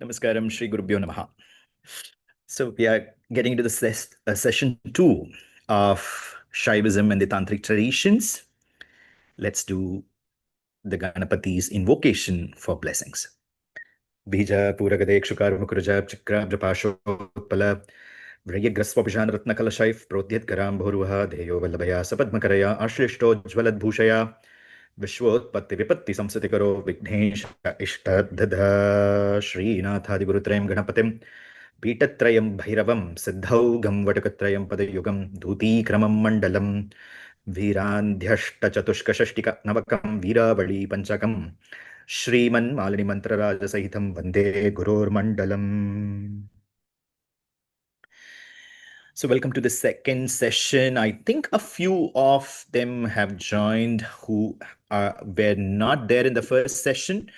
Namaskaram, Shri Gurubhyo Namaha. So we are getting into the session 2 of Shaivism and the Tantric traditions. Let's do the Ganapati's invocation for blessings. Bija Puragadekshukar Mukurajab Chakra Drapashotpala Vrayagraswapishan Ratnakalashaif Protyat Karam Bhuruha Deyo Vallabhaya Sapadmakaraya Ashlishto Jvalad Bhushaya Vishwotpatti Vipatti Samsatikaro Vignesh Ishtadhadha Srinathadigurutrayam Ganapatim पीठत्रयं भैरवं सिद्धौघं वटकत्रयं पदयुगं धूतीक्रमं मण्डलं वीरान्ध्यष्टचतुष्कषष्टिकनवकं वीरावळी पञ्चकं श्रीमन्मालिनीमन्त्रराजसहितं वन्दे गुरोर्मण्डलम्. So welcome to the second session. I think a few of them have joined who were not there in the first session.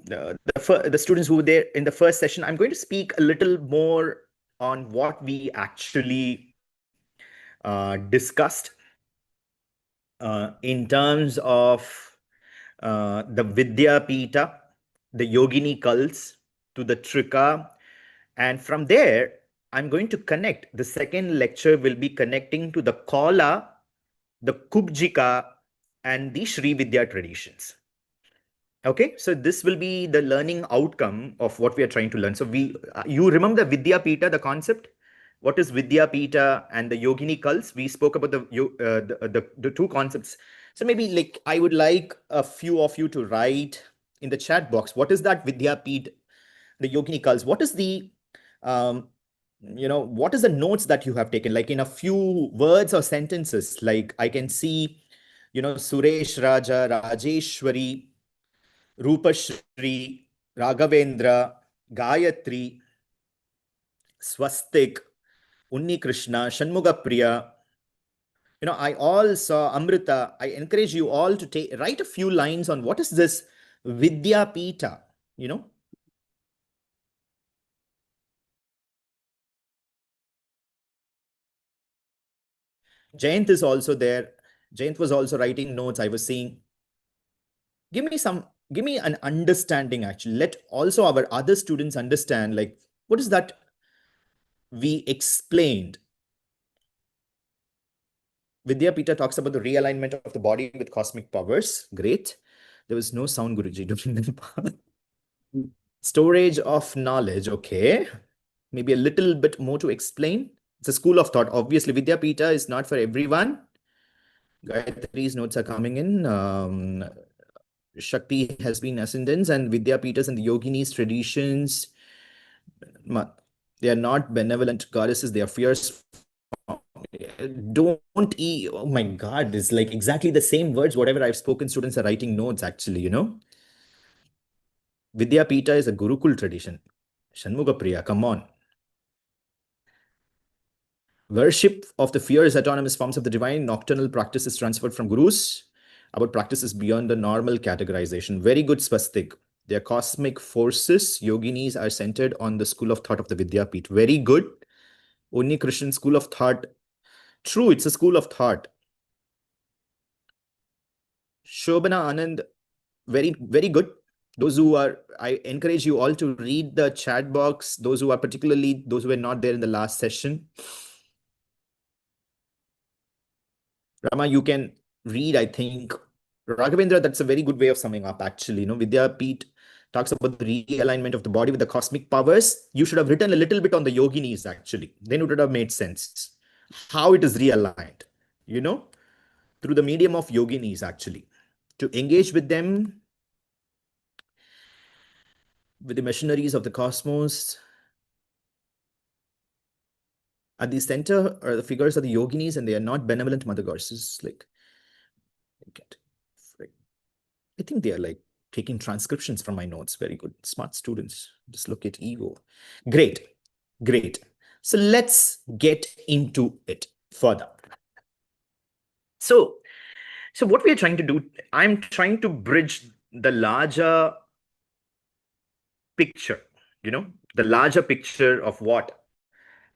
The students who were there in the first session, I'm going to speak a little more on what we actually discussed in terms of the Vidya Pita, the Yogini cults, to the Trika. And from there, I'm going to connect. The second lecture will be connecting to the Kola, the Kubjika, and the Srividya traditions. Okay, so this will be the learning outcome of what we are trying to learn. So you remember the Vidya Pita, the concept? What is Vidya Pita and the Yogini cults? We spoke about the two concepts. So maybe like I would like a few of you to write in the chat box, what is that Vidya Pita, the Yogini cults? What is the what is the notes that you have taken? Like in a few words or sentences, like I can see, Suresh Raja, Rajeshwari, Rupashri, Raghavendra, Gayatri, Swastik, Unni Krishna, Shanmugapriya. I all saw Amrita. I encourage you all to write a few lines on what is this Vidya Pita, Jayant is also there. Jayant was also writing notes. I was seeing. Give me an understanding actually. Let also our other students understand, like, what is that we explained. Vidyapita talks about the realignment of the body with cosmic powers. Great. There was no sound, Guruji, during the part. Storage of knowledge. Okay. Maybe a little bit more to explain. It's a school of thought. Obviously, Vidyapita is not for everyone. Gayatri's notes are coming in. Shakti has been ascendance, and Vidyapitas and the Yoginis traditions. They are not benevolent goddesses. They are fierce. Don't eat. Oh my God, it's like exactly the same words. Whatever I've spoken, students are writing notes actually, Vidyapita is a Gurukul tradition. Shanmuga Priya, come on. Worship of the fierce autonomous forms of the divine nocturnal practice is transferred from gurus about practices beyond the normal categorization. Very good, Swastik. Their cosmic forces, yoginis, are centered on the school of thought of the Vidyapit. Very good. Only Christian school of thought. True, it's a school of thought. Shobana Anand, very, very good. I encourage you all to read the chat box. Those who were not there in the last session. Rama, you can read, I think. Raghavendra, that's a very good way of summing up, actually. Vidyapit talks about the realignment of the body with the cosmic powers. You should have written a little bit on the yoginis, actually. Then it would have made sense. How it is realigned, through the medium of yoginis, actually. To engage with them, with the machineries of the cosmos. At the center are the figures of the yoginis, and they are not benevolent mother goddesses. Like, I think they are like taking transcriptions from my notes. Very good. Smart students. Just look at ego. Great. Great. So let's get into it further. So what we are trying to do, I'm trying to bridge the larger picture, the larger picture of what,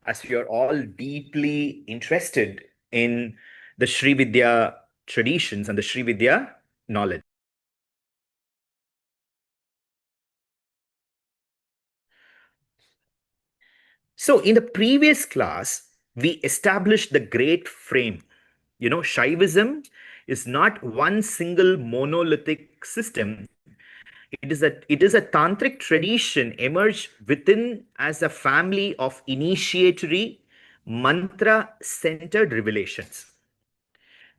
as you're all deeply interested in the Srividya traditions and the Srividya knowledge. So, in the previous class, we established the great frame. Shaivism is not one single monolithic system. It is a tantric tradition emerged within as a family of initiatory mantra centered revelations.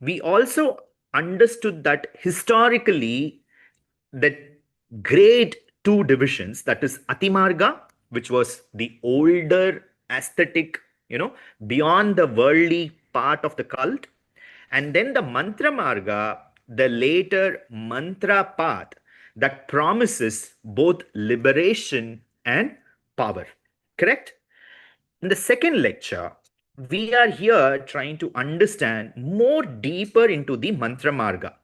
We also understood that historically the great two divisions, that is Atimarga, which was the older aesthetic, beyond the worldly part of the cult, and then the Mantra Marga, the later mantra path that promises both liberation and power. Correct? In the second lecture, we are here trying to understand more deeper into the Mantra Marga.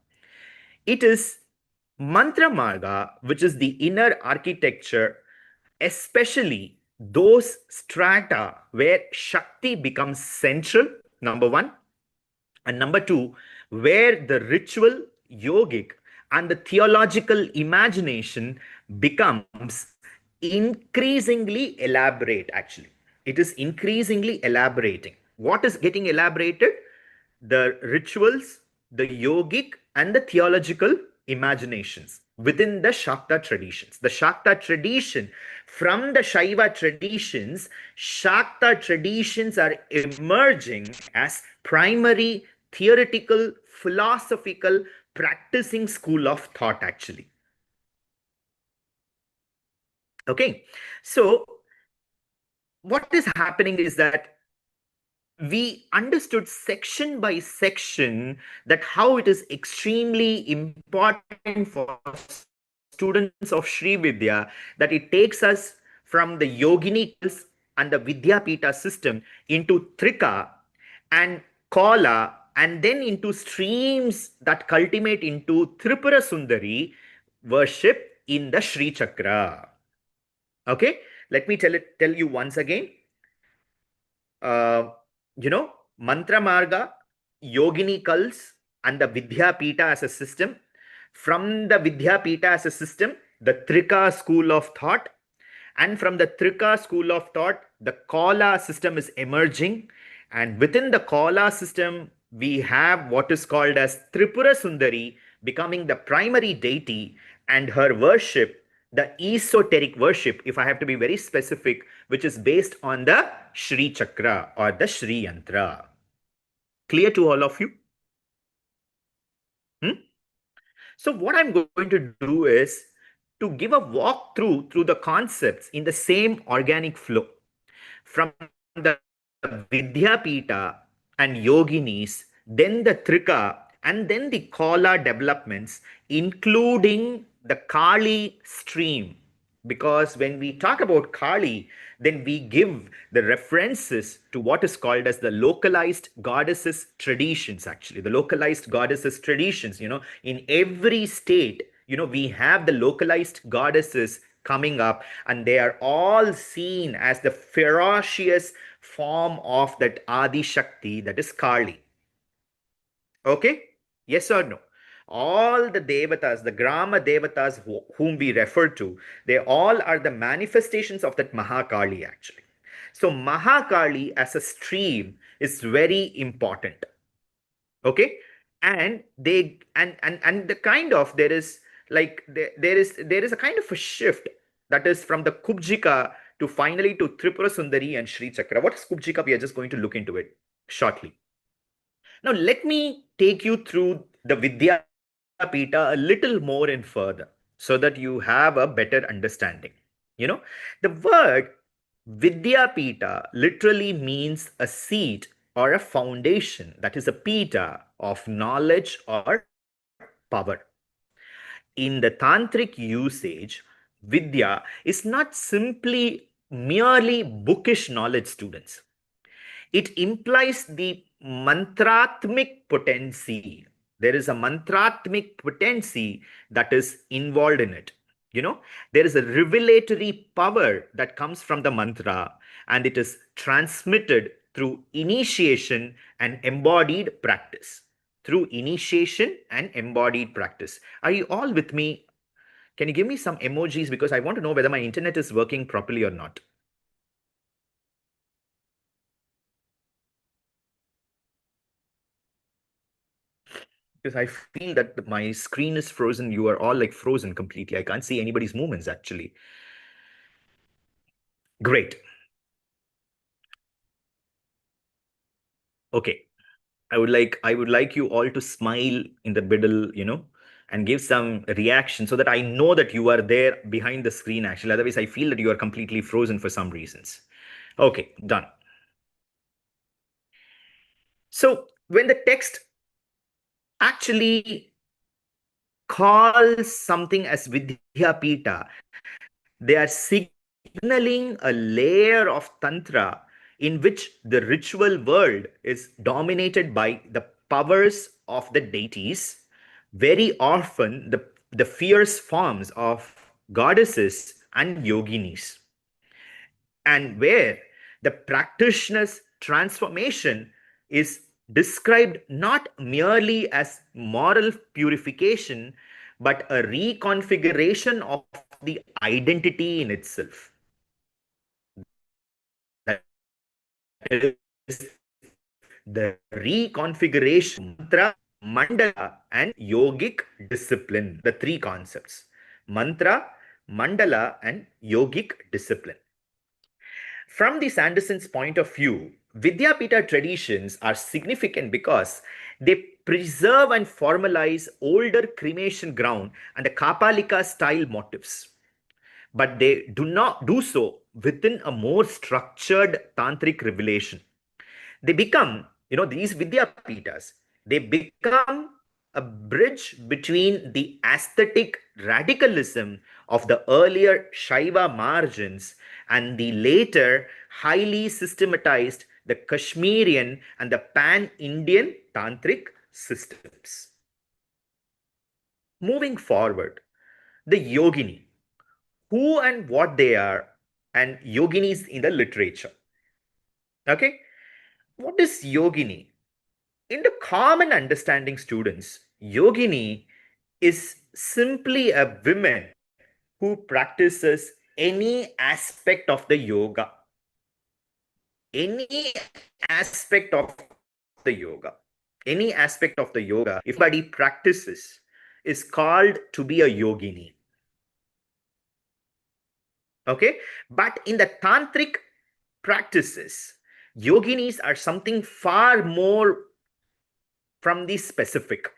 It is Mantra Marga, which is the inner architecture, especially those strata where Shakti becomes central, number one, and number two, where the ritual, yogic, and the theological imagination becomes increasingly elaborate, actually. It is increasingly elaborating. What is getting elaborated? The rituals, the yogic, and the theological imaginations within the Shakta traditions. The Shakta tradition, from the Shaiva traditions, Shakta traditions are emerging as primary theoretical, philosophical, practicing school of thought, actually. Okay, so what is happening is that we understood section by section that how it is extremely important for students of Srividya that it takes us from the Yogini and the Vidyapita system into Trika and Kala and then into streams that culminate into Tripura Sundari worship in the Sri Chakra. Okay, let me tell you once again. uh, Mantra Marga, Yogini cults, and the Vidyapita as a system. From the Vidyapita as a system, the Trika school of thought. And from the Trika school of thought, the Kala system is emerging. And within the Kala system, we have what is called as Tripura Sundari becoming the primary deity, and her worship, the esoteric worship, if I have to be very specific, which is based on the Shri Chakra or the Shri Yantra. Clear to all of you? Hmm? So, what I'm going to do is to give a walkthrough through the concepts in the same organic flow from the Vidyapita and Yoginis, then the Trika, and then the Kala developments, including the Kali stream. Because when we talk about Kali, then we give the references to what is called as the localized goddesses traditions, actually. The localized goddesses traditions, in every state, we have the localized goddesses coming up, and they are all seen as the ferocious form of that Adi Shakti, that is Kali. Okay? Yes or no? All the devatas, the Grama devatas whom we refer to, they all are the manifestations of that Mahakali, actually. So, Mahakali as a stream is very important. Okay? And the kind of there is a kind of a shift that is from the Kubjika to finally to Tripura Sundari and Sri Chakra. What is Kubjika? We are just going to look into it shortly. Now, let me take you through the Vidya Pita a little more in further so that you have a better understanding. The word Vidya Pita literally means a seat or a foundation, that is a pita of knowledge or power. In the tantric usage, Vidya is not simply merely bookish knowledge, students. It implies the mantratmic potency. There is a mantratmic potency that is involved in it. There is a revelatory power that comes from the mantra, and it is transmitted through initiation and embodied practice. Through initiation and embodied practice. Are you all with me? Can you give me some emojis because I want to know whether my internet is working properly or not? Because I feel that my screen is frozen. You are all like frozen completely. I can't see anybody's movements actually. Great. Okay. I would like you all to smile in the middle, and give some reaction so that I know that you are there behind the screen actually. Otherwise, I feel that you are completely frozen for some reasons. Okay, done. So when the text actually calls something as Vidyapita, they are signaling a layer of Tantra in which the ritual world is dominated by the powers of the deities, very often the fierce forms of goddesses and yoginis, and where the practitioner's transformation is described not merely as moral purification but a reconfiguration of the identity in itself. That is the reconfiguration mantra, mandala, and yogic discipline. The three concepts: mantra, mandala, and yogic discipline. From the Sanderson's point of view, Vidyapita traditions are significant because they preserve and formalize older cremation ground and the Kapalika style motifs, but they do not do so within a more structured tantric revelation. They become, these Vidyapitas, they become a bridge between the aesthetic radicalism of the earlier Shaiva margins and the later highly systematized the Kashmirian and the pan-Indian tantric systems. Moving forward, the yogini, who and what they are, and yoginis in the literature. Okay, what is yogini? In the common understanding, students, yogini is simply a woman who practices any aspect of the yoga. Any aspect of the yoga. Any aspect of the yoga, if somebody practices, is called to be a yogini. Okay? But in the tantric practices, yoginis are something far more from the specific.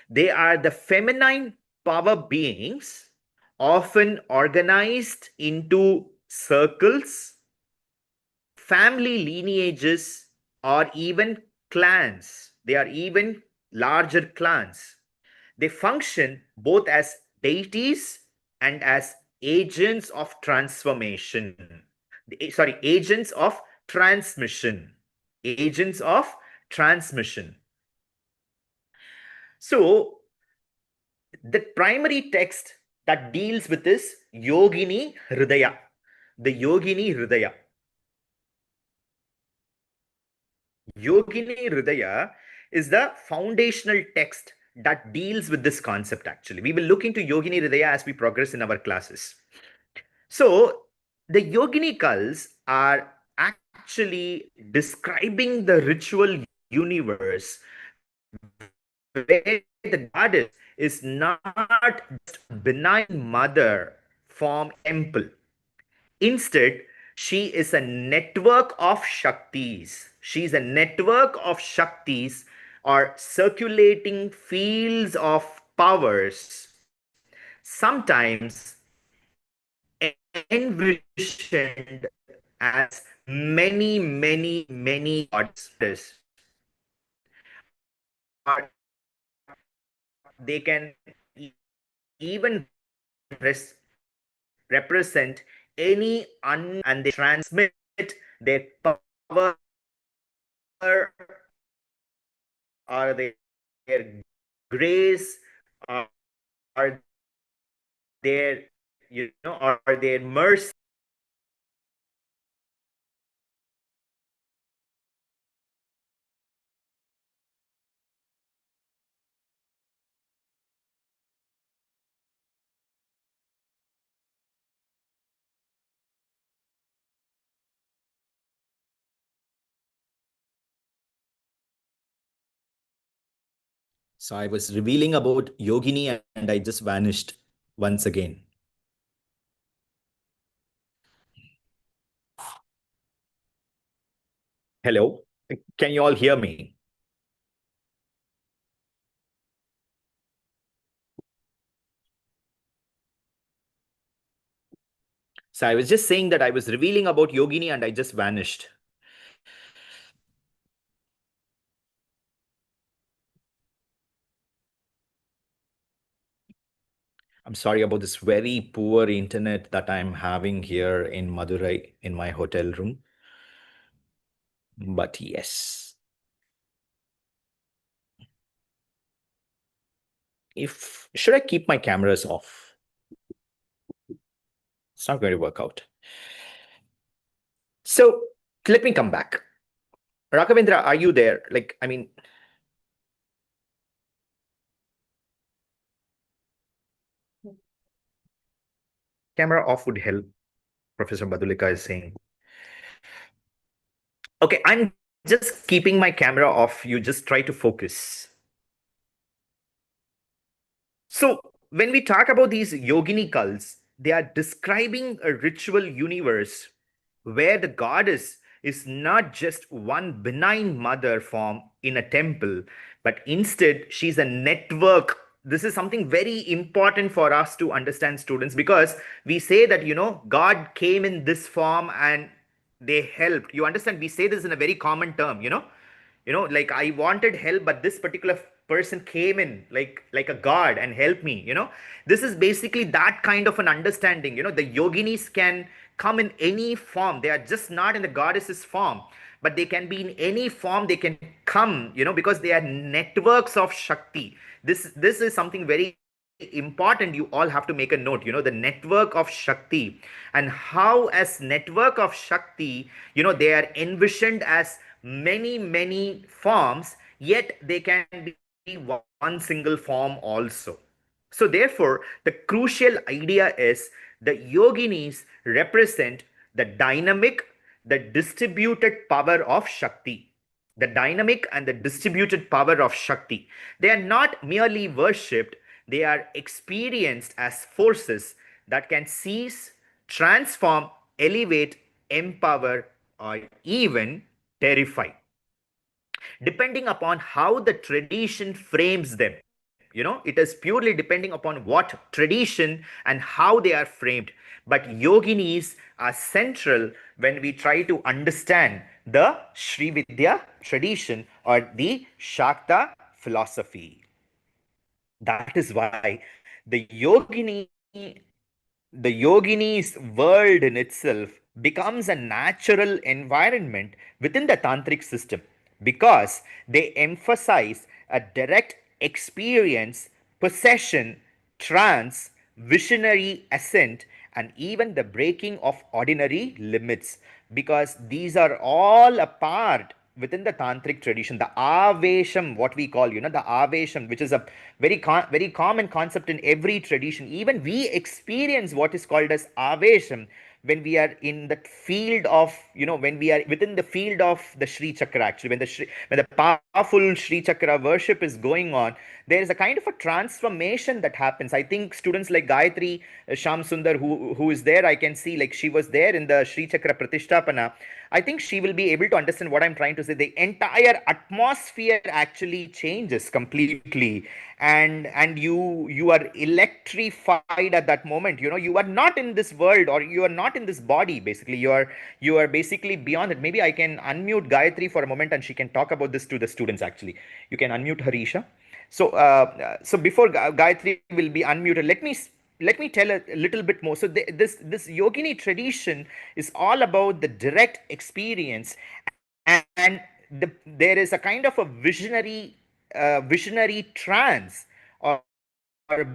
They are the feminine power beings, often organized into circles, family lineages, or even clans. They are even larger clans. They function both as deities and as agents of transformation. Sorry, agents of transmission. Agents of transmission. So, the primary text that deals with this Yogini Hridaya. The Yogini Hridaya. Yogini Hridaya is the foundational text that deals with this concept actually. We will look into Yogini Hridaya as we progress in our classes. So, the Yogini cults are actually describing the ritual universe where the goddess is not just a benign mother form temple. Instead, she is a network of Shaktis. She is a network of Shaktis or circulating fields of powers, sometimes envisioned as many, many, many gods. Or they can even represent any and they transmit their power or their grace or their or their mercy. So I was revealing about Yogini and I just vanished once again. Hello? Can you all hear me? So I was just saying that I was revealing about Yogini and I just vanished. I'm sorry about this very poor internet that I'm having here in Madurai in my hotel room. But yes, if should I keep my cameras off? It's not going to work out. So let me come back. Rakhavendra, are you there? Like, I mean, camera off would help, Professor Badulika is saying. Okay, I'm just keeping my camera off. You just try to focus. So, when we talk about these yogini cults, they are describing a ritual universe where the goddess is not just one benign mother form in a temple, but instead she's a network. This is something very important for us to understand, students, because we say that, God came in this form and they helped. You understand? We say this in a very common term, like I wanted help, but this particular person came in like a god and helped me. This is basically that kind of an understanding. The yoginis can come in any form. They are just not in the goddess's form, but they can be in any form. They can come, because they are networks of shakti. This is something very important. You all have to make a note, the network of shakti, and how as network of shakti, they are envisioned as many forms, yet they can be one single form also. So therefore the crucial idea is the yoginis represent the dynamic, the distributed power of shakti. The dynamic and the distributed power of Shakti. They are not merely worshipped, they are experienced as forces that can seize, transform, elevate, empower, or even terrify, depending upon how the tradition frames them. It is purely depending upon what tradition and how they are framed. But yoginis are central when we try to understand the Srividya tradition or the Shakta philosophy. That is why the yogini the yogini's world in itself becomes a natural environment within the tantric system, because they emphasize a direct experience, possession, trance, visionary ascent, and even the breaking of ordinary limits, because these are all a part within the tantric tradition. The avesham, what we call, the avesham, which is a very common concept in every tradition. Even we experience what is called as avesham when we are in the field of, when we are within the field of the Sri Chakra. Actually, when the powerful Sri Chakra worship is going on, there is a kind of a transformation that happens. I think students like Gayatri Sham Sundar, who is there, I can see, like, she was there in the Sri Chakra Pratishtapana. I think she will be able to understand what I'm trying to say. The entire atmosphere actually changes completely, and you are electrified at that moment. You are not in this world, or you are not in this body. Basically, you are basically beyond it. Maybe I can unmute Gayatri for a moment, and she can talk about this to the students. Actually, you can unmute Harisha. So before Gayatri will be unmuted, let me tell a little bit more. So this yogini tradition is all about the direct experience, and there is a kind of a visionary trance, or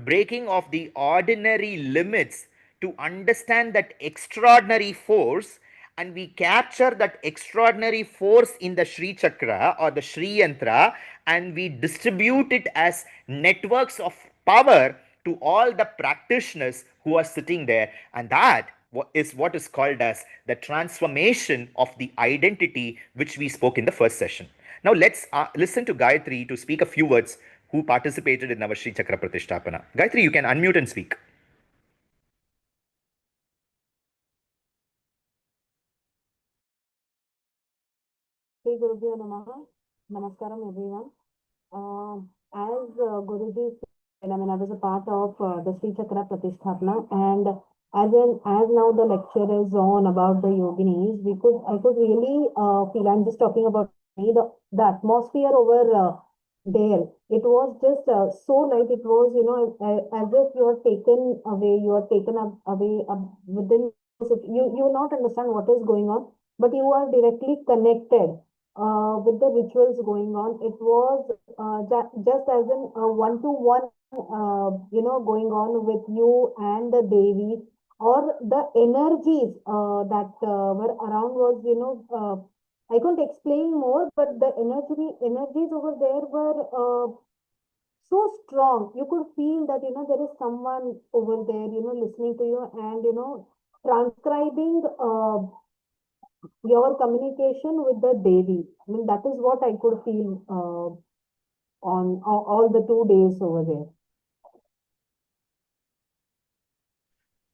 breaking of the ordinary limits, to understand that extraordinary force, and we capture that extraordinary force in the Sri Chakra or the Sri Yantra, and we distribute it as networks of power to all the practitioners who are sitting there. And that is what is called as the transformation of the identity, which we spoke in the first session. Now let's listen to Gayatri to speak a few words who participated in our Sri Chakra Pratishtapana. Gayatri, you can unmute and speak. Hey Gurubhyo Namaha. Namaskaram everyone. As Guruji said, I mean, I was a part of the Sri Chakra Pratisthapana, and as now the lecture is on about the yoginis, I could really feel. I'm just talking about me, the atmosphere over there. It was just so light. It was, as if you are taken away, you are taken up away within. You will not understand what is going on, but you are directly connected with the rituals going on. It was just as in one-to-one, going on with you and the Devi, or the energies that were around was, I couldn't explain more, but the energies over there were so strong. You could feel that, there is someone over there, listening to you and, transcribing your communication with the Devi. I mean, that is what I could feel on all the 2 days over there.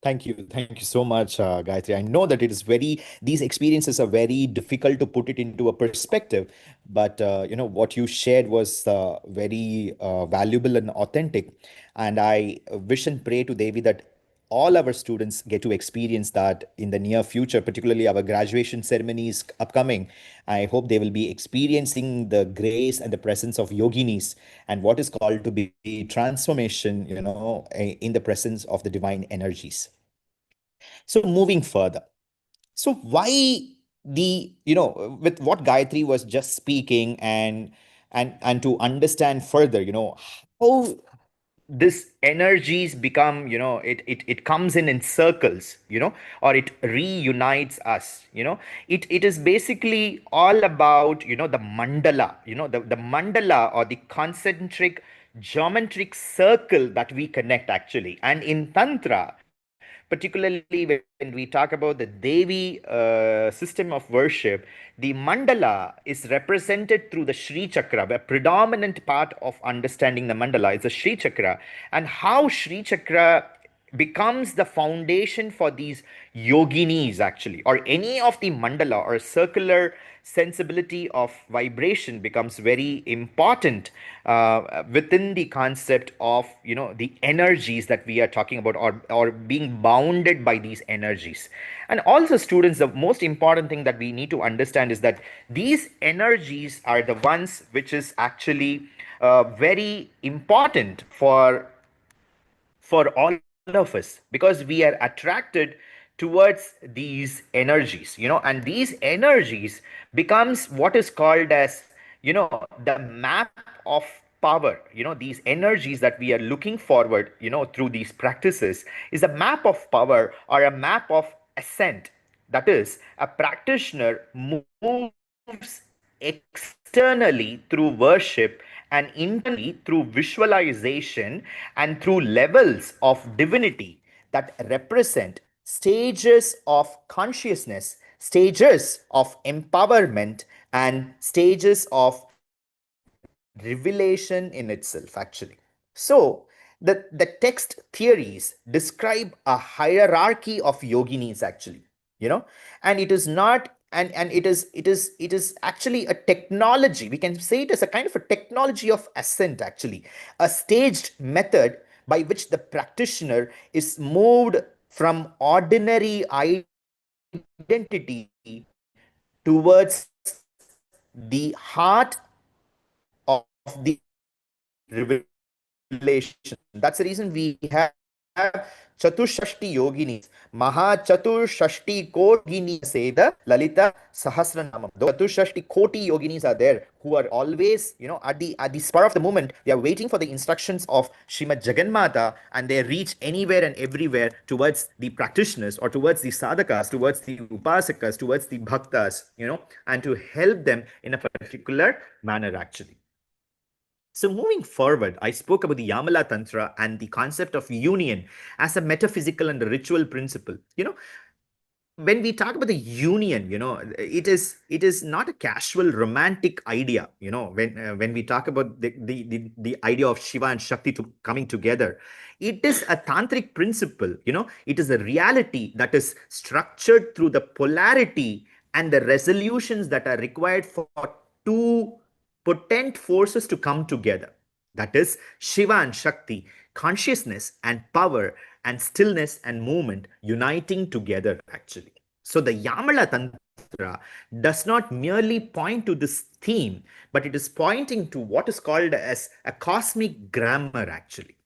Thank you. Thank you so much, Gayatri. I know that it is these experiences are very difficult to put it into a perspective, but what you shared was very valuable and authentic. And I wish and pray to Devi that all our students get to experience that in the near future, particularly our graduation ceremonies upcoming. I hope they will be experiencing the grace and the presence of yoginis and what is called to be transformation, in the presence of the divine energies. So moving further, so why with what Gayatri was just speaking, and to understand further, how this energies become, it comes in circles, or it reunites us, it is basically all about, the mandala, the mandala, or the concentric geometric circle that we connect actually. And in Tantra, particularly when we talk about the Devi system of worship, the mandala is represented through the Sri Chakra. A predominant part of understanding the mandala is the Sri Chakra, and how Sri Chakra becomes the foundation for these yoginis actually, or any of the mandala or circular sensibility of vibration becomes very important within the concept of, the energies that we are talking about, or being bounded by these energies. And also, students, the most important thing that we need to understand is that these energies are the ones which is actually very important for all of us, because we are attracted towards these energies, and these energies becomes what is called as, the map of power. These energies that we are looking forward, through these practices, is a map of power, or a map of ascent. That is, a practitioner moves externally through worship, and internally through visualization, and through levels of divinity that represent stages of consciousness, stages of empowerment, and stages of revelation in itself, actually. So, the text theories describe a hierarchy of yoginis actually, you know, and it is not, and it is actually a technology. We can say it as a kind of a technology of ascent actually, a staged method by which the practitioner is moved from ordinary identity towards the heart of the revelation. That's the reason we have Chatushashti yoginis, Maha Chatushashti Koti yoginis are there, who are always, at the Chatushashti Koti yogis are there, who are always, at the spur of the moment, they are waiting for the instructions of Srimad Jagannatha, and they reach anywhere and everywhere towards the practitioners, or towards the sadhakas, towards the upasakas, towards the bhaktas, and to help them in a particular manner actually. So, moving forward, I spoke about the Yamala Tantra and the concept of union as a metaphysical and a ritual principle. when we talk about the union, it is not a casual romantic idea. When we talk about the idea of Shiva and Shakti to coming together, it is a tantric principle. It is a reality that is structured through the polarity and the resolutions that are required for two potent forces to come together. That is Shiva and Shakti, consciousness and power, and stillness and movement uniting together, actually. So the Yamala Tantra does not merely point to this theme, but it is pointing to what is called as a cosmic grammar, actually.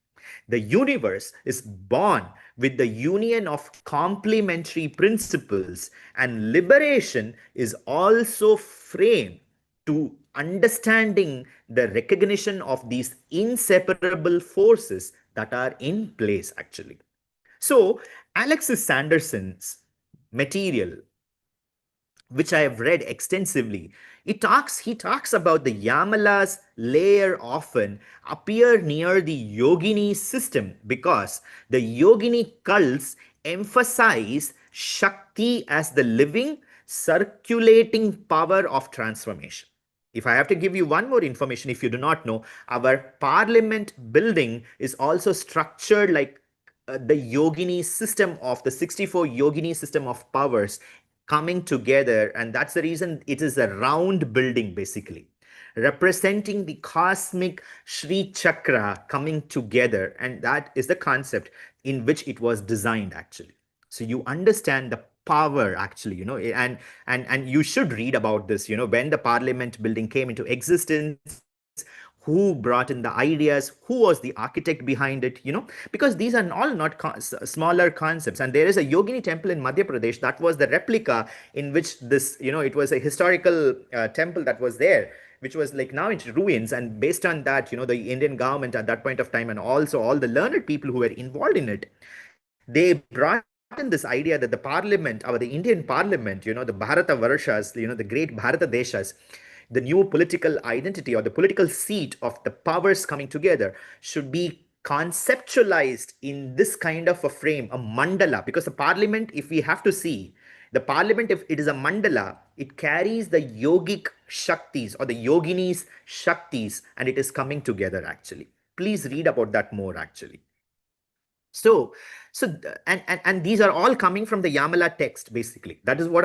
The universe is born with the union of complementary principles, and liberation is also framed to understanding the recognition of these inseparable forces that are in place, actually. So, Alexis Sanderson's material, which I have read extensively, he talks about the Yamalas layer often appear near the Yogini system because the Yogini cults emphasize Shakti as the living, circulating power of transformation. If I have to give you one more information, if you do not know, our parliament building is also structured like the yogini system of the 64 yogini system of powers coming together, and that's the reason it is a round building, basically representing the cosmic Sri Chakra coming together, and that is the concept in which it was designed, actually. So you understand the power, actually, and you should read about this, when the parliament building came into existence, who brought in the ideas, who was the architect behind it, because these are all not smaller concepts. And there is a Yogini temple in Madhya Pradesh that was the replica in which this, it was a historical temple that was there, which was like now into ruins. And based on that, the Indian government at that point of time, and also all the learned people who were involved in it, they brought in this idea that the parliament, or the Indian parliament, the Bharata Varshas, the great Bharata Deshas, the new political identity or the political seat of the powers coming together should be conceptualized in this kind of a frame, a mandala. Because the parliament, if we have to see, the parliament, if it is a mandala, it carries the yogic shaktis or the yoginis shaktis, and it is coming together, actually. Please read about that more, actually. So and these are all coming from the Yamala text, basically. That is what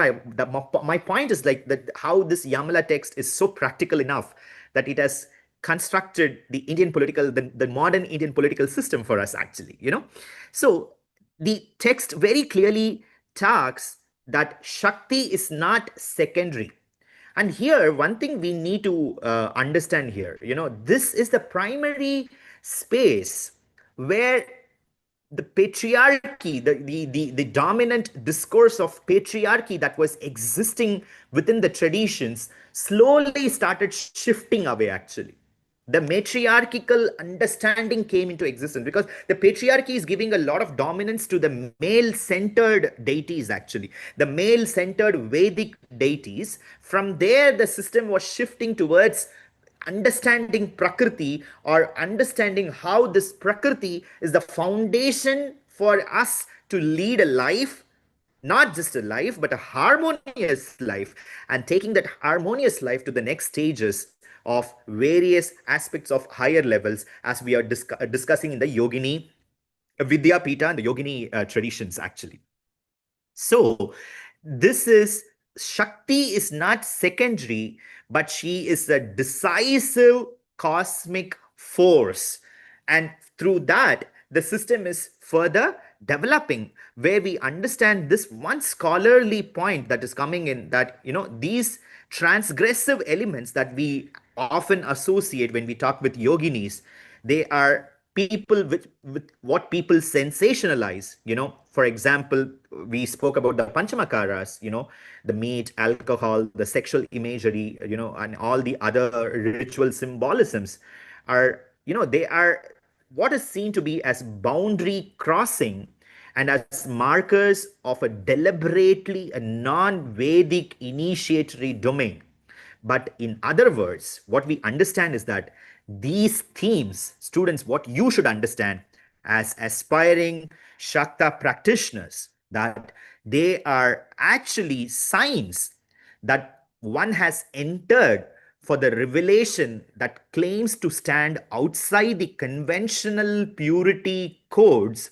my point is, like, that how this Yamala text is so practical enough that it has constructed the the modern Indian political system for us, actually. So the text very clearly talks that Shakti is not secondary. And here, one thing we need to understand here, this is the primary space where the patriarchy, the dominant discourse of patriarchy that was existing within the traditions slowly started shifting away, actually. The matriarchal understanding came into existence because the patriarchy is giving a lot of dominance to the male centered deities, actually, the male centered Vedic deities. From there, the system was shifting towards understanding prakriti, or understanding how this prakriti is the foundation for us to lead a life, not just a life but a harmonious life, and taking that harmonious life to the next stages of various aspects of higher levels, as we are discussing in the yogini vidya pita and the yogini traditions, actually. So, this is Shakti is not secondary, but she is a decisive cosmic force. And through that, the system is further developing, where we understand this one scholarly point that is coming in, that, these transgressive elements that we often associate when we talk with yoginis, they are people with what people sensationalize. For example, we spoke about the Panchamakaras, the meat, alcohol, the sexual imagery, and all the other ritual symbolisms are, they are what is seen to be as boundary crossing and as markers of a deliberately a non-Vedic initiatory domain. But in other words, what we understand is that these themes, students, what you should understand as aspiring Shakta practitioners, that They are actually signs that one has entered for the revelation that claims to stand outside the conventional purity codes,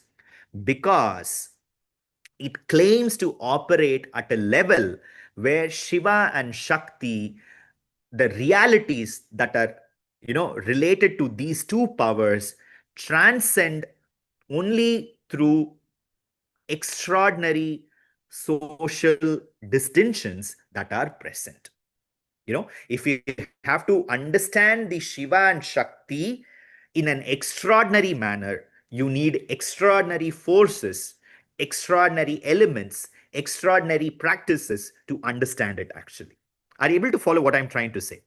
because it claims to operate at a level where Shiva and Shakti, the realities that are related to these two powers, transcend only through extraordinary social distinctions that are present. If you have to understand the Shiva and Shakti in an extraordinary manner, you need extraordinary forces, extraordinary elements, extraordinary practices to understand it actually. Are you able to follow what I'm trying to say?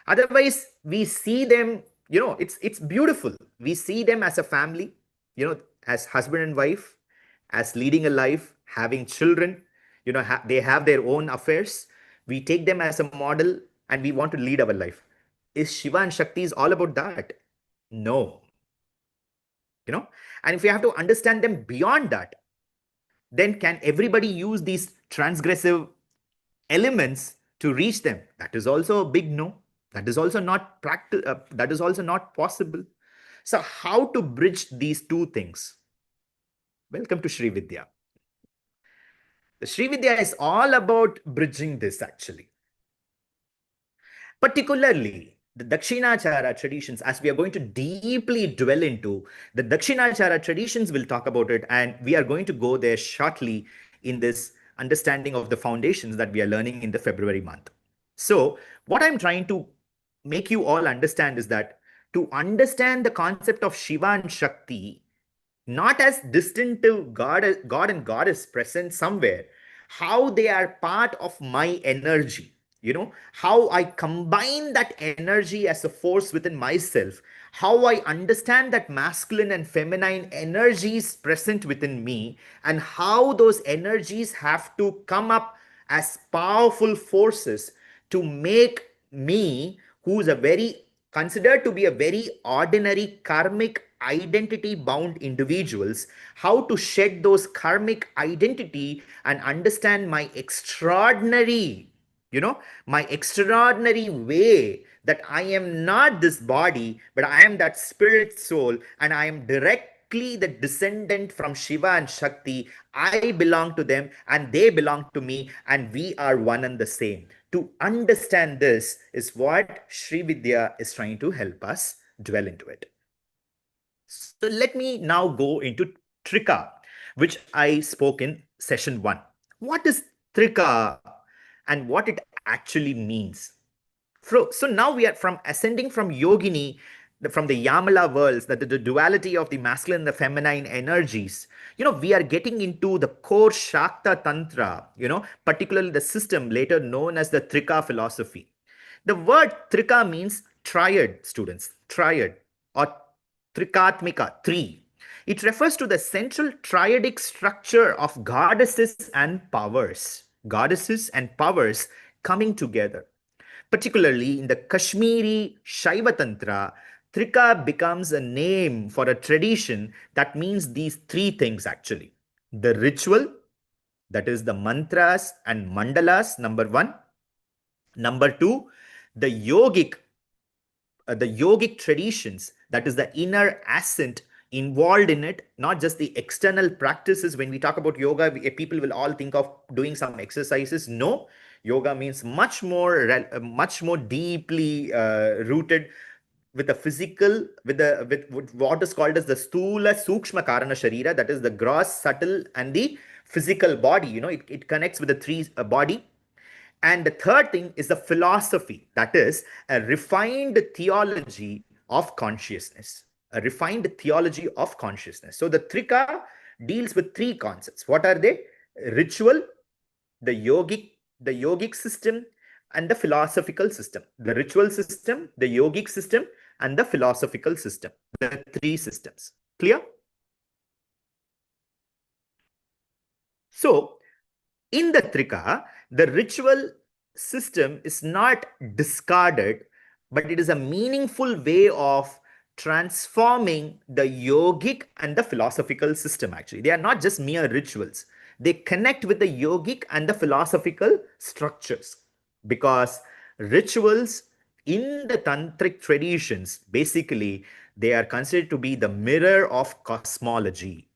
Otherwise, we see them, it's beautiful. We see them as a family, as husband and wife, as leading a life, having children, they have their own affairs. We take them as a model and we want to lead our life. Is Shiva and Shakti is all about that? No. And if we have to understand them beyond that, then can everybody use these transgressive elements to reach them? That is also a big no. That is also not that is also not possible. So how to bridge these two things? Welcome to Srividya. The Srividya is all about bridging this actually. Particularly the Dakshinachara traditions, as we are going to deeply dwell into the Dakshinachara traditions, we'll talk about it, and we are going to go there shortly in this understanding of the foundations that we are learning in the February month. So, what I'm trying to make you all understand is that to understand the concept of Shiva and Shakti, not as distinctive God and goddess present somewhere, how they are part of my energy, how I combine that energy as a force within myself, how I understand that masculine and feminine energies present within me, and how those energies have to come up as powerful forces to make me, who's a very considered to be a very ordinary karmic identity bound individuals, how to shed those karmic identity and understand my extraordinary, my extraordinary way that I am not this body, but I am that spirit soul, and I am directly the descendant from Shiva and Shakti. I belong to them and they belong to me, and we are one and the same. To understand this is what Srividya is trying to help us dwell into it. So let me now go into Trika, which I spoke in session 1. What is Trika and what it actually means? So now we are from ascending from Yogini, from the Yamala worlds, that the duality of the masculine and the feminine energies. We are getting into the core Shakta Tantra, particularly the system later known as the Trika philosophy. The word Trika means triad, students, triad, or Trikatmika, three. It refers to the central triadic structure of goddesses and powers coming together. Particularly in the Kashmiri Shaiva Tantra, Trika becomes a name for a tradition that means these three things actually. The ritual, that is the mantras and mandalas, number one. Number two, the yogic traditions, that is the inner ascent involved in it, not just the external practices. When we talk about yoga, people will all think of doing some exercises. No, yoga means much more deeply rooted with the physical, with what is called as the stula sukshma karana sharira, that is the gross, subtle, and the physical body. It connects with the three body. And the third thing is the philosophy, that is a refined theology of consciousness. A refined theology of consciousness. So the Trika deals with three concepts. What are they? Ritual, the yogic system, and the philosophical system. The ritual system, the yogic system, and the philosophical system. The three systems. Clear? So in the Trika, the ritual system is not discarded, but it is a meaningful way of transforming the yogic and the philosophical system actually. They are not just mere rituals. They connect with the yogic and the philosophical structures, because rituals in the tantric traditions, basically they are considered to be the mirror of cosmology,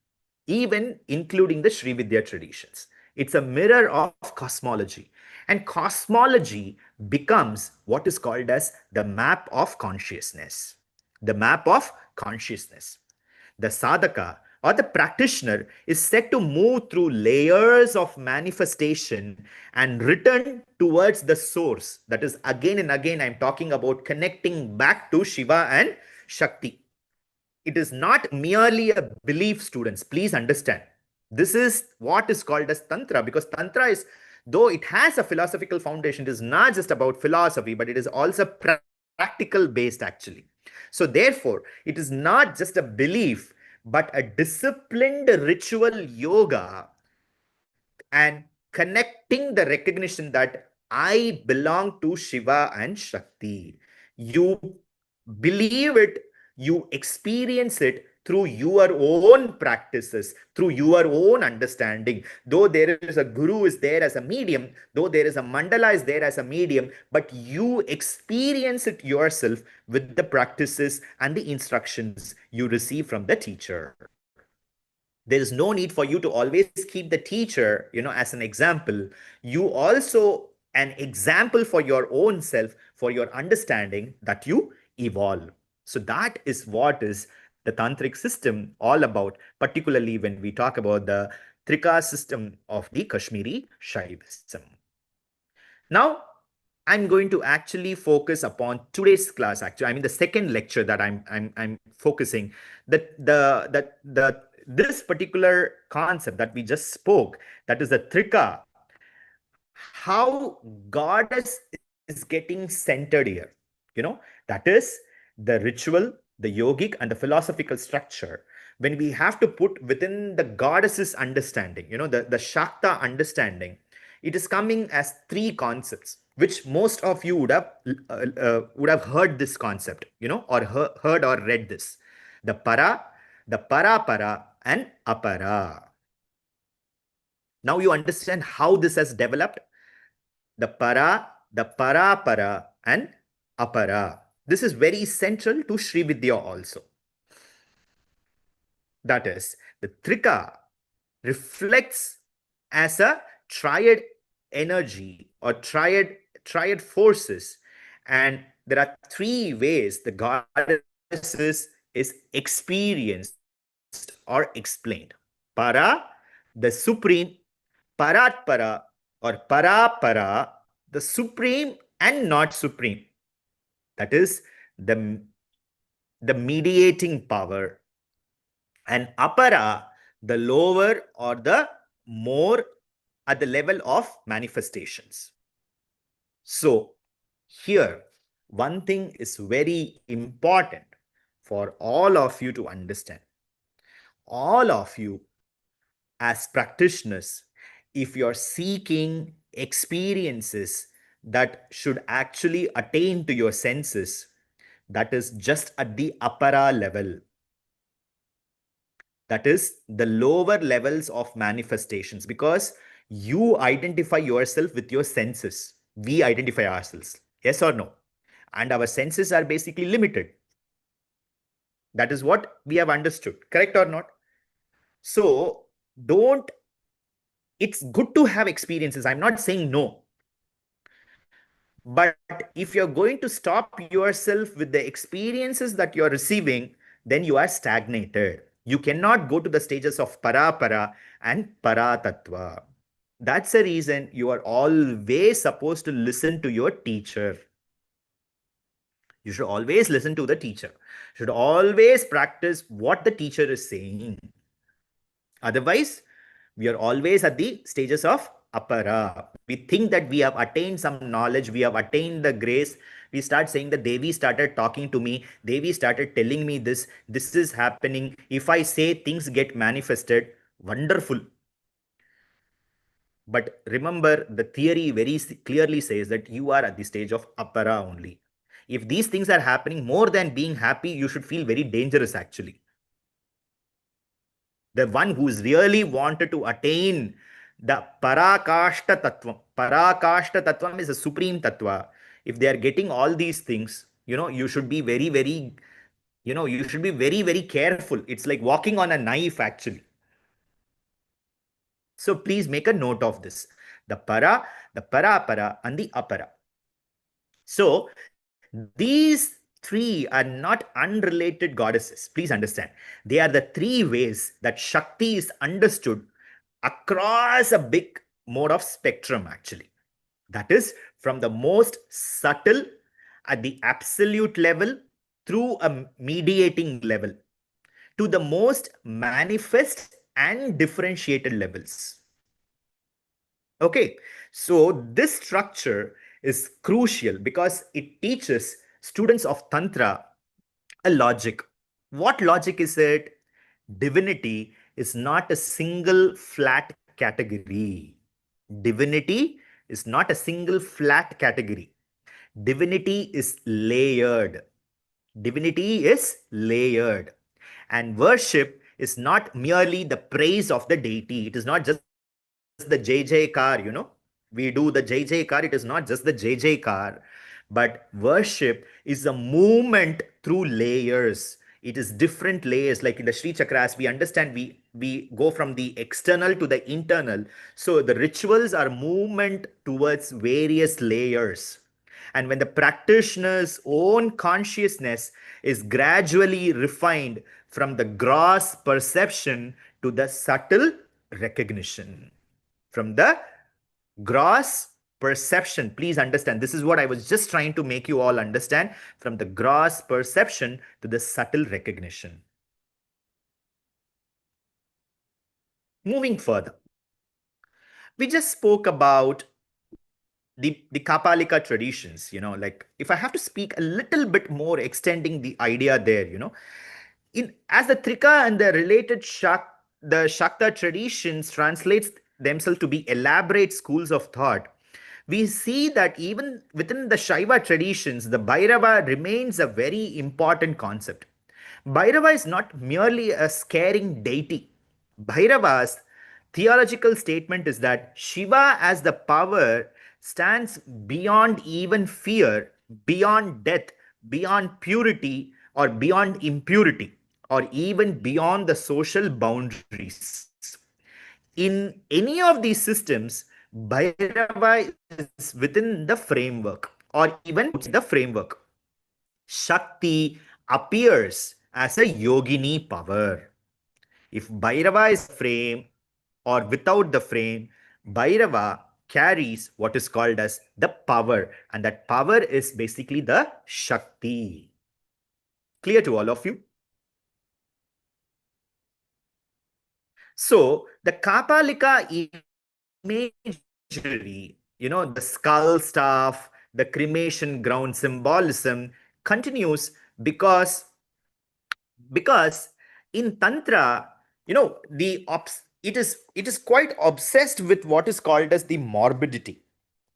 even including the Srividya traditions. It's a mirror of cosmology. And cosmology becomes what is called as the map of consciousness. The map of consciousness. The sadhaka or the practitioner is said to move through layers of manifestation and return towards the source. That is, again and again, I'm talking about connecting back to Shiva and Shakti. It is not merely a belief, students. Please understand. This is what is called as Tantra, because Tantra is, though it has a philosophical foundation, it is not just about philosophy, but it is also practical based, actually. So, therefore, it is not just a belief, but a disciplined ritual yoga and connecting the recognition that I belong to Shiva and Shakti. You believe it, you experience it through your own practices, through your own understanding. Though there is a guru is there as a medium, though there is a mandala is there as a medium, but you experience it yourself with the practices and the instructions you receive from the teacher. There is no need for you to always keep the teacher, as an example. You also an example for your own self, for your understanding, that you evolve. So that is what is the tantric system all about, particularly when we talk about the trika system of the Kashmiri Shaivism. Now, I'm going to actually focus upon today's class. Actually, I mean the second lecture that I'm focusing, the this particular concept that we just spoke, that is the trika, how goddess is getting centered here. That is the ritual, the yogic, and the philosophical structure. When we have to put within the goddess's understanding, the Shakta understanding, it is coming as three concepts, which most of you would have heard this concept, or heard or read this. The para, the para, and apara. Now you understand how this has developed. The para, and apara. This is very central to Srividya also. That is, the trika reflects as a triad energy or triad forces, and there are three ways the goddesses is experienced or explained. Para, the supreme; paratpara or parapara, the supreme and not supreme. That is the mediating power. And apara, the lower or the more at the level of manifestations. So, here, one thing is very important for all of you to understand. All of you, as practitioners, if you're seeking experiences that should actually attain to your senses, that is just at the apara level. That is the lower levels of manifestations, because you identify yourself with your senses. We identify ourselves. Yes or no? And our senses are basically limited. That is what we have understood. Correct or not? So, don't, it's good to have experiences. I'm not saying no. But if you're going to stop yourself with the experiences that you're receiving, then you are stagnated. You cannot go to the stages of para and paratattva. That's the reason you are always supposed to listen to your teacher. You should always listen to the teacher. You should always practice what the teacher is saying. Otherwise, we are always at the stages of apara. We think that we have attained some knowledge, we have attained the grace. We start saying that Devi started talking to me, Devi started telling me this is happening. If I say, things get manifested. Wonderful. But remember, the theory very clearly says that you are at the stage of apara only. If these things are happening, more than being happy, you should feel very dangerous actually. The one who is really wanted to attain the Parakashta Tattvam. Parakashta Tattvam is a supreme Tattva. If they are getting all these things, you should be very, very, you should be very, very careful. It's like walking on a knife, actually. So please make a note of this. The Para, the Para, and the Apara. So these three are not unrelated goddesses. Please understand. They are the three ways that Shakti is understood across a big mode of spectrum, actually. That is, from the most subtle at the absolute level through a mediating level to the most manifest and differentiated levels. Okay, so this structure is crucial because it teaches students of Tantra a logic. What logic is it? Divinity is not a single flat category. Divinity is not a single flat category. Divinity is layered. Divinity is layered. And worship is not merely the praise of the deity. It is not just the JJ car. We do the JJ car. It is not just the JJ car. But worship is a movement through layers. It is different layers. Like in the Sri Chakras, we understand we go from the external to the internal. So the rituals are movement towards various layers. And when the practitioner's own consciousness is gradually refined from the gross perception to the subtle recognition. From the gross perception, please understand, this is what I was just trying to make you all understand, from the gross perception to the subtle recognition. Moving further, we just spoke about the Kapalika traditions, like if I have to speak a little bit more, extending the idea there, in as the Trika and the related the Shakta traditions translates themselves to be elaborate schools of thought, we see that even within the Shaiva traditions, the Bhairava remains a very important concept. Bhairava is not merely a scaring deity. Bhairava's theological statement is that Shiva, as the power, stands beyond even fear, beyond death, beyond purity, or beyond impurity, or even beyond the social boundaries. In any of these systems, Bhairava is within the framework or even outside the framework. Shakti appears as a yogini power. If Bhairava is frame or without the frame, Bhairava carries what is called as the power, and that power is basically the Shakti. Clear to all of you? So the Kapalika imagery, the skull staff, the cremation ground symbolism continues because in Tantra, it is quite obsessed with what is called as the morbidity.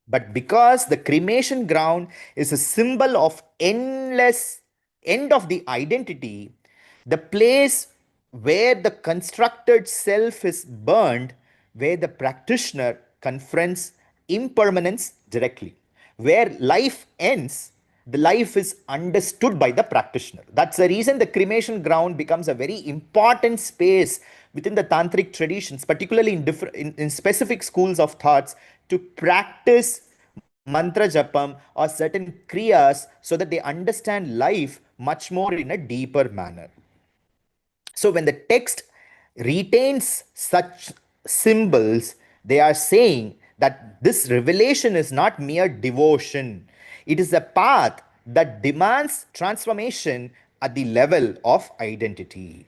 But because the cremation ground is a symbol of endless end of the identity, the place where the constructed self is burned, where the practitioner confronts impermanence directly, where life ends, the life is understood by the practitioner. That's the reason the cremation ground becomes a very important space within the tantric traditions, particularly in different in specific schools of thoughts, to practice mantra japam or certain kriyas so that they understand life much more in a deeper manner. So when the text retains such symbols, they are saying that this revelation is not mere devotion. It is a path that demands transformation at the level of identity.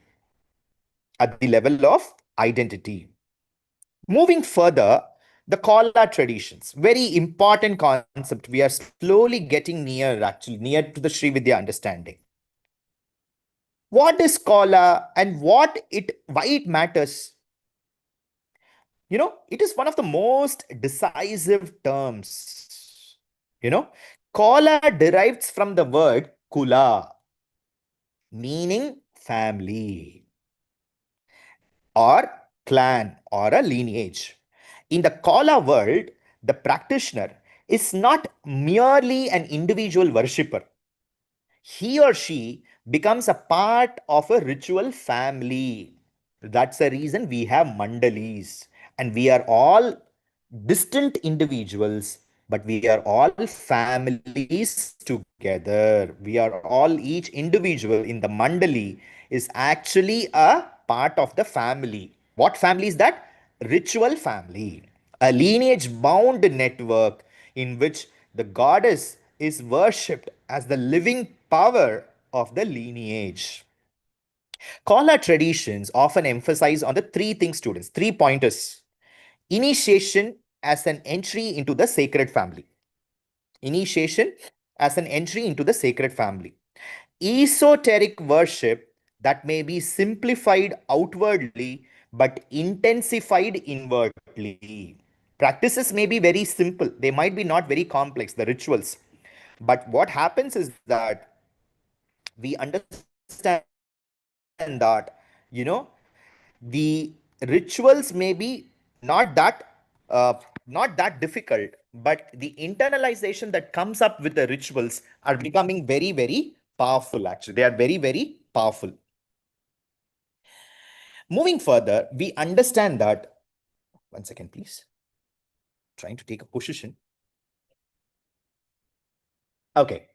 At the level of identity. Moving further, the Kala traditions, very important concept. We are slowly getting near, actually, near to the Srividya understanding. What is Kala and why it matters? It is one of the most decisive terms. Kala derives from the word kula, meaning family or clan or a lineage. In the Kala world, the practitioner is not merely an individual worshipper. He or she becomes a part of a ritual family. That's the reason we have mandalis. And we are all distant individuals, but we are all families together. We are all, each individual in the mandali is actually a part of the family. What family is that? Ritual family, a lineage bound network in which the goddess is worshipped as the living power of the lineage. Kala traditions often emphasize on the three things, students, 3 pointers. Initiation as an entry into the sacred family. Initiation as an entry into the sacred family. Esoteric worship that may be simplified outwardly but intensified inwardly. Practices may be very simple, they might be not very complex, the rituals. But what happens is that we understand that, the rituals may be not that difficult, but the internalization that comes up with the rituals are becoming very, very powerful. Actually, they are very, very powerful. Moving further, we understand that, one second please, trying to take a position. Okay,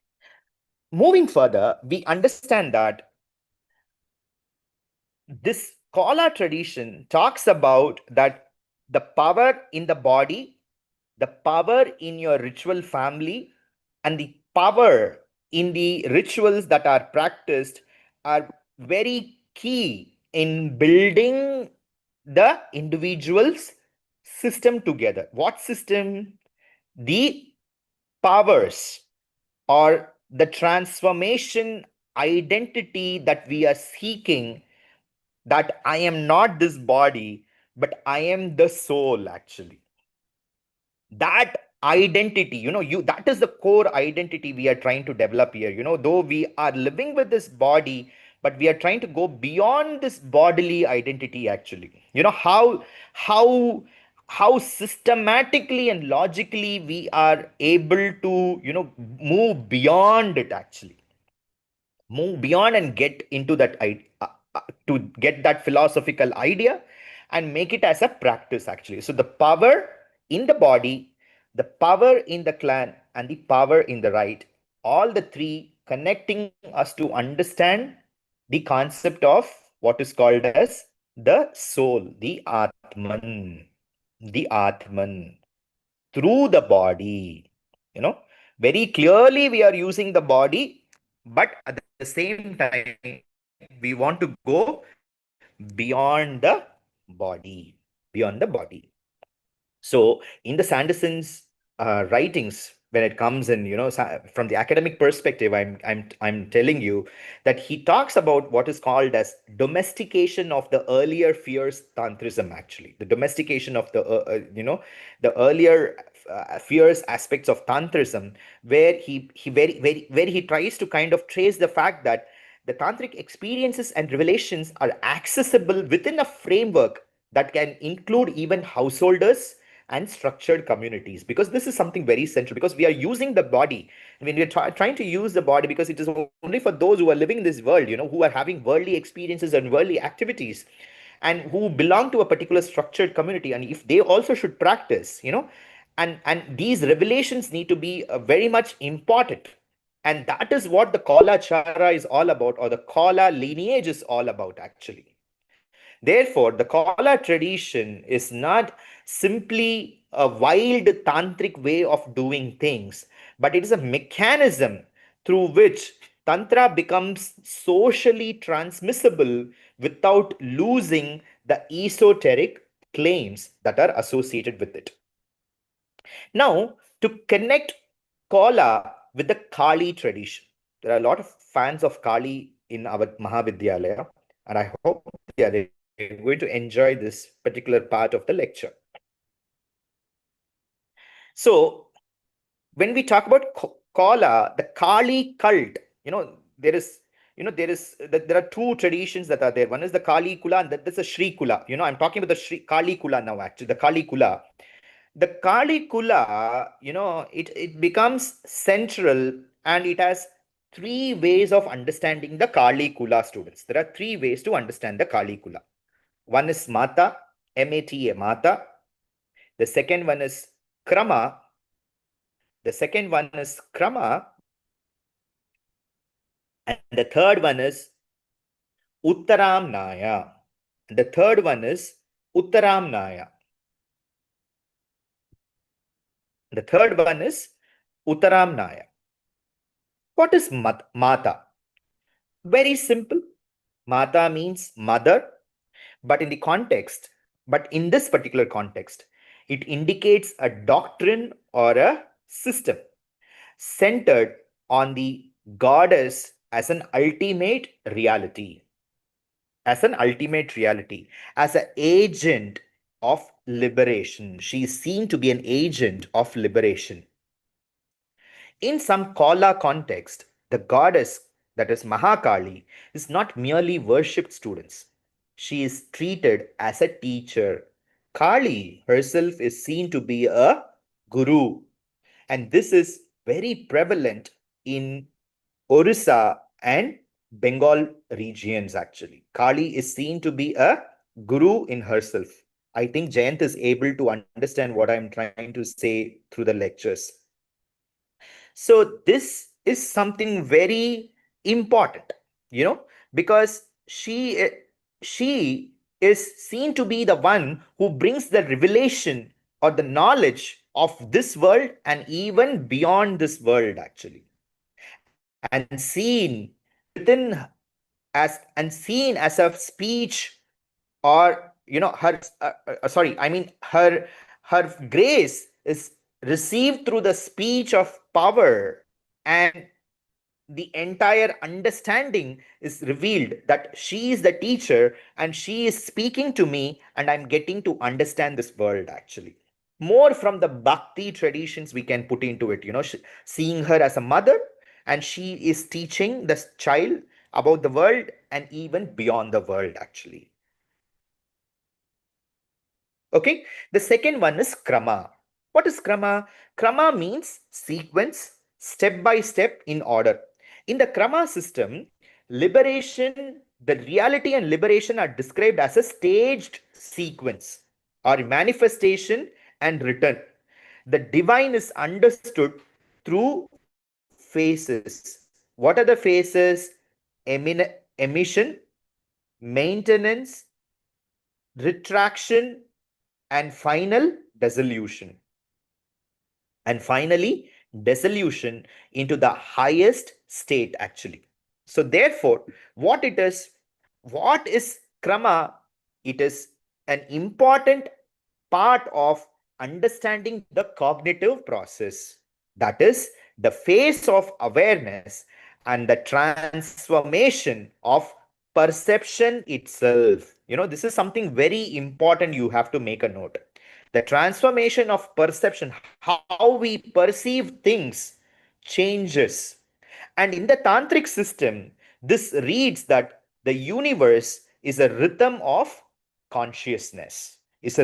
moving further, we understand that this Kala tradition talks about that the power in the body, the power in your ritual family, and the power in the rituals that are practiced are very key in building the individual's system together. What system? The powers or the transformation identity that we are seeking, that I am not this body, but I am the soul actually. That identity, that is the core identity we are trying to develop here. Though we are living with this body, but we are trying to go beyond this bodily identity actually. How how systematically and logically we are able to move beyond it actually, move beyond and get into that to get that philosophical idea and make it as a practice actually. So the power in the body, the power in the clan, and the power in the right, all the three connecting us to understand the concept of what is called as the soul, the atman, the atman, through the body. you know Very clearly we are using the body, but at the same time we want to go beyond the body, beyond the body. So in the Sanderson's writings, when it comes in, from the academic perspective, I'm telling you that he talks about what is called as domestication of the earlier fierce tantrism. Actually, the domestication of the earlier fierce aspects of tantrism, where he very very where he tries to kind of trace the fact that the tantric experiences and revelations are accessible within a framework that can include even householders and structured communities, because this is something very central, because we are using the body. I mean, we're trying to use the body because it is only for those who are living in this world, who are having worldly experiences and worldly activities, and who belong to a particular structured community, and if they also should practice, and these revelations need to be very much important. And that is what the Kala Chara is all about, or the Kala lineage is all about, actually. Therefore, the Kala tradition is not simply a wild tantric way of doing things, but it is a mechanism through which Tantra becomes socially transmissible without losing the esoteric claims that are associated with it. Now, to connect Kala with the Kali tradition, there are a lot of fans of Kali in our Mahavidyalaya, and I hope they are going to enjoy this particular part of the lecture. So, when we talk about Kala, the Kali cult, there is there are two traditions that are there. One is the Kali Kula and that's the Shri Kula. I'm talking about the Shri Kali Kula now, actually, the Kali Kula. The Kali Kula, it becomes central, and it has three ways of understanding the Kali Kula, students. There are three ways to understand the Kali Kula. One is Mata, Mata, Mata. The second one is Krama. The second one is Krama. And the third one is Uttaramnaya. The third one is Uttaramnaya. The third one is Uttaramnaya. What is Mata? Very simple. Mata means mother, but but in this particular context, it indicates a doctrine or a system centered on the goddess as an ultimate reality, as an agent of liberation. She is seen to be an agent of liberation. In some Kala context, the goddess, that is Mahakali, is not merely worshipped, students. She is treated as a teacher. Kali herself is seen to be a guru, and this is very prevalent in Orissa and Bengal regions, actually. Kali is seen to be a guru in herself. I think Jayant is able to understand what I'm trying to say through the lectures. So this is something very important, because she is seen to be the one who brings the revelation or the knowledge of this world and even beyond this world, actually, and seen as a speech, or her sorry, I mean, her grace is received through the speech of power, and the entire understanding is revealed that she is the teacher and she is speaking to me, and I'm getting to understand this world, actually. More from the bhakti traditions we can put into it, seeing her as a mother, and she is teaching the child about the world and even beyond the world, actually. Okay, the second one is Krama. What is Krama? Krama means sequence, step by step, in order. In the Krama system, liberation, the reality and liberation are described as a staged sequence or manifestation and return. The divine is understood through phases. What are the phases? Emission, maintenance, retraction, and finally dissolution into the highest state, actually. So therefore, what is krama? It is an important part of understanding the cognitive process, that is the phase of awareness and the transformation of perception itself. This is something very important, you have to make a note. The transformation of perception, how we perceive things, changes. And in the tantric system, this reads that the universe is a rhythm of consciousness. And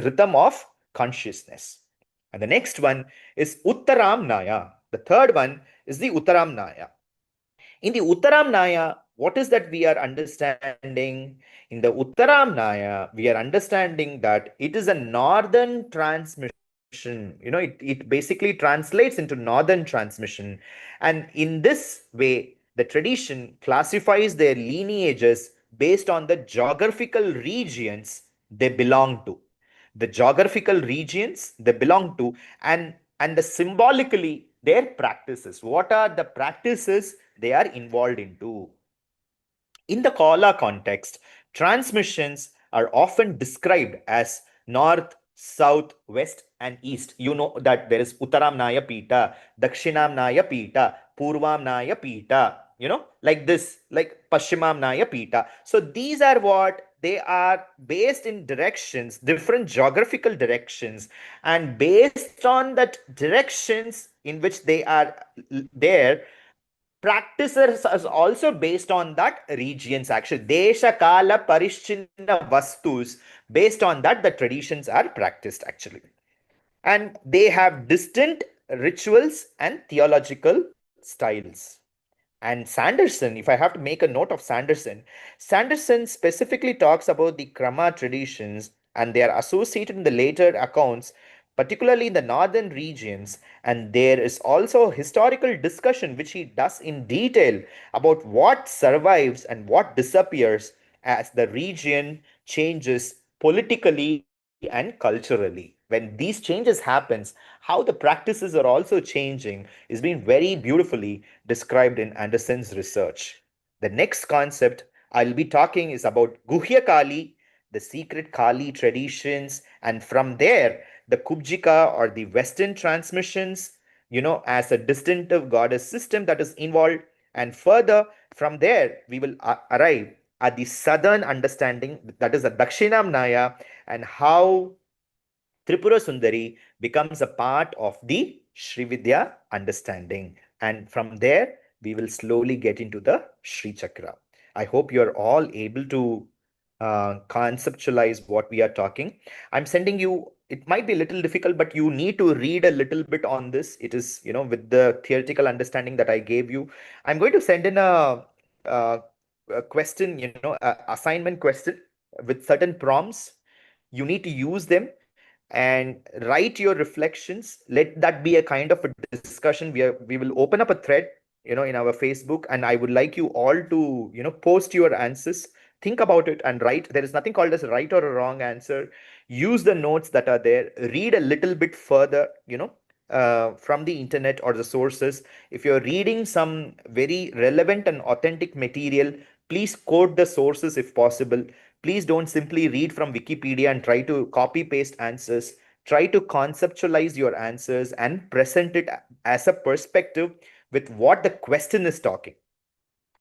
the next one is Uttaramnaya. The third one is the Uttaramnaya. In the Uttaramnaya, what is that we are understanding? In the Uttaramnaya, we are understanding that it is a northern transmission. It basically translates into northern transmission. And in this way, the tradition classifies their lineages based on the geographical regions they belong to. The geographical regions they belong to, and the symbolically their practices. What are the practices they are involved into? In the Kala context, transmissions are often described as north, south, west, and east. You know that there is Uttaramnaya Pita, Dakshinamnaya Pita, Purvamnaya Pita, like this, like Paschimamnaya Pita. So these are what they are, based in directions, different geographical directions, and based on that directions in which they are there, practices is also based on that regions. Actually, desha kala parishchinna vastus, based on that the traditions are practiced actually. And they have distinct rituals and theological styles. And Sanderson, if I have to make a note of Sanderson, Sanderson specifically talks about the Krama traditions, and they are associated in the later accounts, particularly in the northern regions. And there is also historical discussion which he does in detail about what survives and what disappears as the region changes politically and culturally. When these changes happens, how the practices are also changing is being very beautifully described in Anderson's research. The next concept I'll be talking is about Guhya Kali, the secret Kali traditions, and from there, the Kubjika or the Western transmissions, as a distinctive goddess system that is involved. And further, from there, we will arrive at the southern understanding, that is the Dakshinamnaya, and how Tripura Sundari becomes a part of the Srividya understanding. And from there, we will slowly get into the Sri Chakra. I hope you're all able to conceptualize what we are talking. I'm sending you, it might be a little difficult, but you need to read a little bit on this. It is, with the theoretical understanding that I gave you. I'm going to send in a question, assignment question with certain prompts. You need to use them and write your reflections. Let that be a kind of a discussion. We will open up a thread, in our Facebook, and I would like you all to, post your answers. Think about it and write. There is nothing called as a right or a wrong answer. Use the notes that are there. Read a little bit further, from the internet or the sources. If you're reading some very relevant and authentic material, please quote the sources if possible. Please don't simply read from Wikipedia and try to copy paste answers. Try to conceptualize your answers and present it as a perspective with what the question is talking.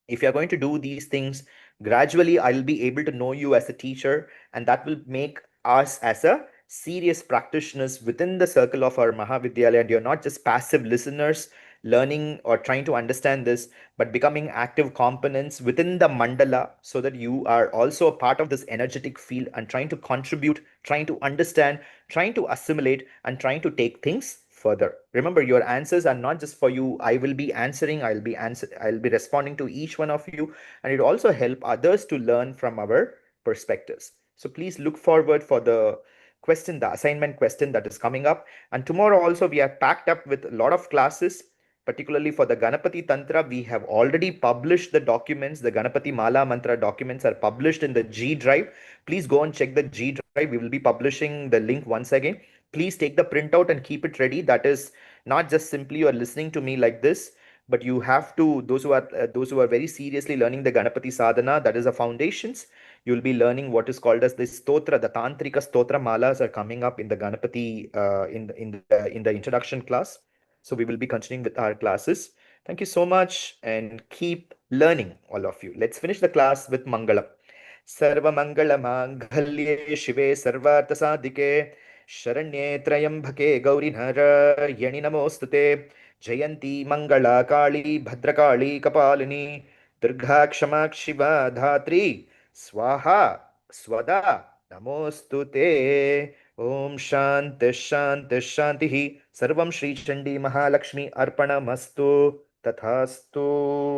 If you're going to do these things, gradually I'll be able to know you as a teacher, and that will make us as a serious practitioners within the circle of our Mahavidyalaya. And you're not just passive listeners learning or trying to understand this, but becoming active components within the mandala, so that you are also a part of this energetic field and trying to contribute, trying to understand, trying to assimilate, and trying to take things further. Remember, your answers are not just for you. I will be answering, I'll be responding to each one of you, and it also help others to learn from our perspectives. So please look forward for the question, the assignment question that is coming up. And tomorrow also we are packed up with a lot of classes. Particularly for the Ganapati Tantra, we have already published the documents. The Ganapati Mala Mantra documents are published in the G Drive. Please go and check the G Drive. We will be publishing the link once again. Please take the printout and keep it ready. That is not just simply you are listening to me like this, but you have to, those who are very seriously learning the Ganapati Sadhana, that is the foundations. You'll be learning what is called as the stotra. The Tantrika stotra malas are coming up in the Ganapati, in the introduction class. So we will be continuing with our classes. Thank you so much and keep learning, all of you. Let's finish the class with Mangalam. Sarva Mangala Mangalye Shive Sarvartha Sadhike Sharanye Trayambhake Gauri Narayani Namostute Jayanti Mangala Kali Bhadrakali Kapalini Durga Kshamak Shiva Dhatri Swaha Swada Namostute. Om Shanti Shanti Shanti. Sarvam Shri Chandi Mahalakshmi Arpanamastu. Tathastu.